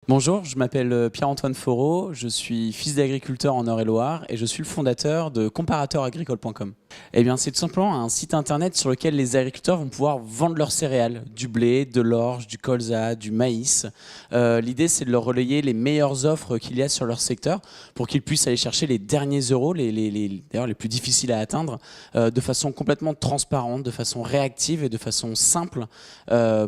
Bonjour, je m'appelle Pierre-Antoine Foreau, je suis fils d'agriculteur en Eure-et-Loire et je suis le fondateur de comparateuragricole.com. Eh bien, c'est tout simplement un site internet sur lequel les agriculteurs vont pouvoir vendre leurs céréales, du blé, de l'orge, du colza, du maïs. L'idée, c'est de leur relayer les meilleures offres qu'il y a sur leur secteur pour qu'ils puissent aller chercher les derniers euros, d'ailleurs les plus difficiles à atteindre, de façon complètement transparente, de façon réactive et de façon simple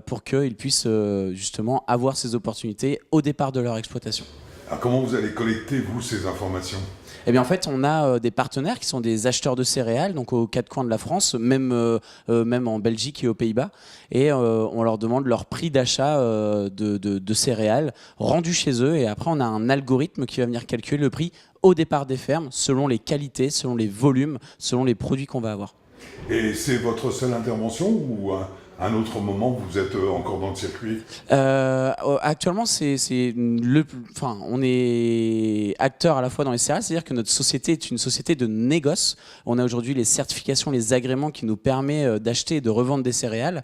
pour qu'ils puissent justement avoir ces opportunités au départ de leur exploitation. Alors comment vous allez collecter, vous, ces informations ? Eh bien, en fait, on a des partenaires qui sont des acheteurs de céréales, donc aux quatre coins de la France, même en Belgique et aux Pays-Bas. Et on leur demande leur prix d'achat de céréales rendu chez eux. Et après, on a un algorithme qui va venir calculer le prix au départ des fermes, selon les qualités, selon les volumes, selon les produits qu'on va avoir. Et c'est votre seule intervention ou un autre moment vous êtes encore dans le circuit ? Actuellement, on est acteur à la fois dans les céréales, c'est-à-dire que notre société est une société de négoce. On a aujourd'hui les certifications, les agréments qui nous permettent d'acheter et de revendre des céréales.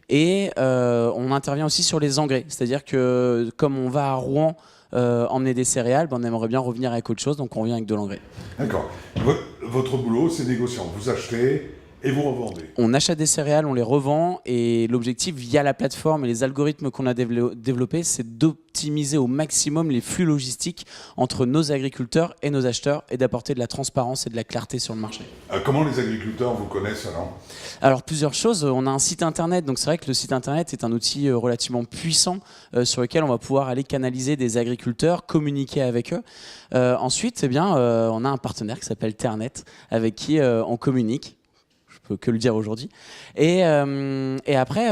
Et on intervient aussi sur les engrais, c'est-à-dire que comme on va à Rouen emmener des céréales, on aimerait bien revenir avec autre chose, donc on revient avec de l'engrais. D'accord. Votre boulot, c'est négociant. Vous achetez et vous revendez. On achète des céréales, on les revend et l'objectif via la plateforme et les algorithmes qu'on a développés, c'est d'optimiser au maximum les flux logistiques entre nos agriculteurs et nos acheteurs et d'apporter de la transparence et de la clarté sur le marché. Comment les agriculteurs vous connaissent alors ? Alors plusieurs choses, on a un site internet, donc c'est vrai que le site internet est un outil relativement puissant sur lequel on va pouvoir aller canaliser des agriculteurs, communiquer avec eux. Ensuite, on a un partenaire qui s'appelle Ternet avec qui on communique. Je peux que le dire aujourd'hui. Et après,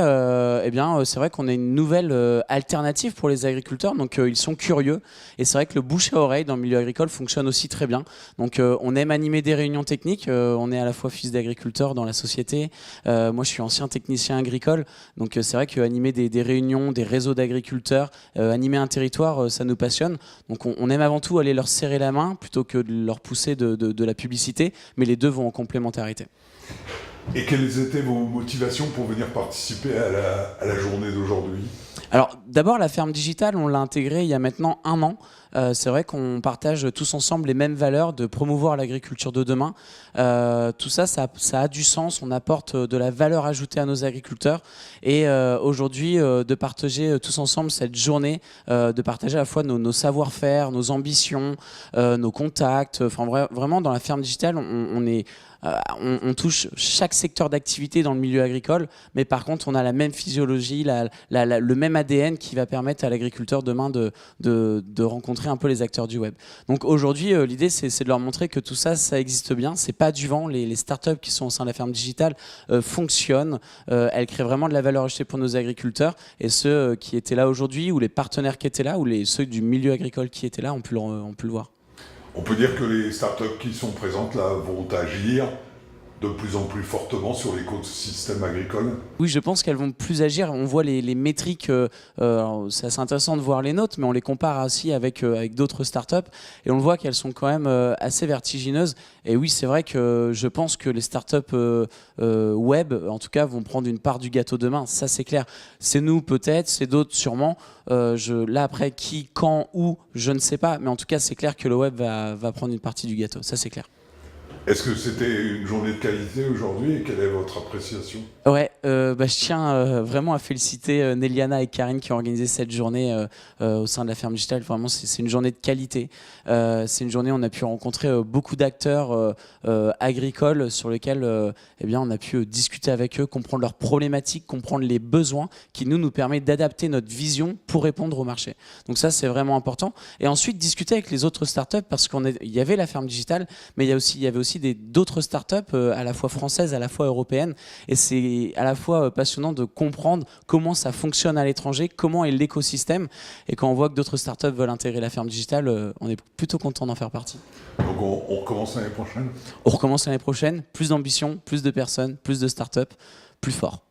c'est vrai qu'on a une nouvelle alternative pour les agriculteurs. Donc, ils sont curieux. Et c'est vrai que le bouche à oreille dans le milieu agricole fonctionne aussi très bien. Donc, on aime animer des réunions techniques. On est à la fois fils d'agriculteur dans la société. Moi, je suis ancien technicien agricole. Donc, c'est vrai qu'animer des réunions, des réseaux d'agriculteurs, animer un territoire, ça nous passionne. Donc, on aime avant tout aller leur serrer la main plutôt que de leur pousser de la publicité. Mais les deux vont en complémentarité. Et quelles étaient vos motivations pour venir participer à la journée d'aujourd'hui ? Alors d'abord, la ferme digitale, on l'a intégrée il y a maintenant 1 an. C'est vrai qu'on partage tous ensemble les mêmes valeurs de promouvoir l'agriculture de demain. Tout ça a du sens. On apporte de la valeur ajoutée à nos agriculteurs. Et aujourd'hui, de partager tous ensemble cette journée, de partager à la fois nos savoir-faire, nos ambitions, nos contacts. Enfin, vraiment, dans la ferme digitale, on touche chaque secteur d'activité dans le milieu agricole, mais par contre, on a la même physiologie, le même ADN qui va permettre à l'agriculteur demain de rencontrer un peu les acteurs du web. Donc aujourd'hui, l'idée, c'est de leur montrer que tout ça, ça existe bien. C'est pas du vent. Les startups qui sont au sein de la ferme digitale fonctionnent. Elles créent vraiment de la valeur ajoutée pour nos agriculteurs. Et ceux qui étaient là aujourd'hui, ou les partenaires qui étaient là, ou ceux du milieu agricole qui étaient là, ont pu le voir. On peut dire que les startups qui sont présentes là vont agir de plus en plus fortement sur l'écosystème agricole ? Oui, je pense qu'elles vont plus agir. On voit les métriques, c'est assez intéressant de voir les nôtres, mais on les compare aussi avec d'autres startups et on le voit qu'elles sont quand même assez vertigineuses. Et oui, c'est vrai que je pense que les startups web, en tout cas, vont prendre une part du gâteau demain. Ça, c'est clair. C'est nous peut-être, c'est d'autres sûrement. Là, après, qui, quand, où, je ne sais pas. Mais en tout cas, c'est clair que le web va prendre une partie du gâteau. Ça, c'est clair. Est-ce que c'était une journée de qualité aujourd'hui et quelle est votre appréciation ? Ouais, je tiens vraiment à féliciter Néliana et Karine qui ont organisé cette journée au sein de la ferme digitale. Vraiment, c'est une journée de qualité. C'est une journée où on a pu rencontrer beaucoup d'acteurs agricoles sur lesquels on a pu discuter avec eux, comprendre leurs problématiques, comprendre les besoins qui nous permet d'adapter notre vision pour répondre au marché. Donc ça, c'est vraiment important. Et ensuite, discuter avec les autres startups parce qu'il y avait la ferme digitale, mais il y avait aussi d'autres startups à la fois françaises, à la fois européennes. Et c'est à la fois passionnant de comprendre comment ça fonctionne à l'étranger, comment est l'écosystème. Et quand on voit que d'autres startups veulent intégrer la ferme digitale, on est plutôt content d'en faire partie. Donc on recommence l'année prochaine ? On recommence l'année prochaine, plus d'ambition, plus de personnes, plus de startups, plus fort.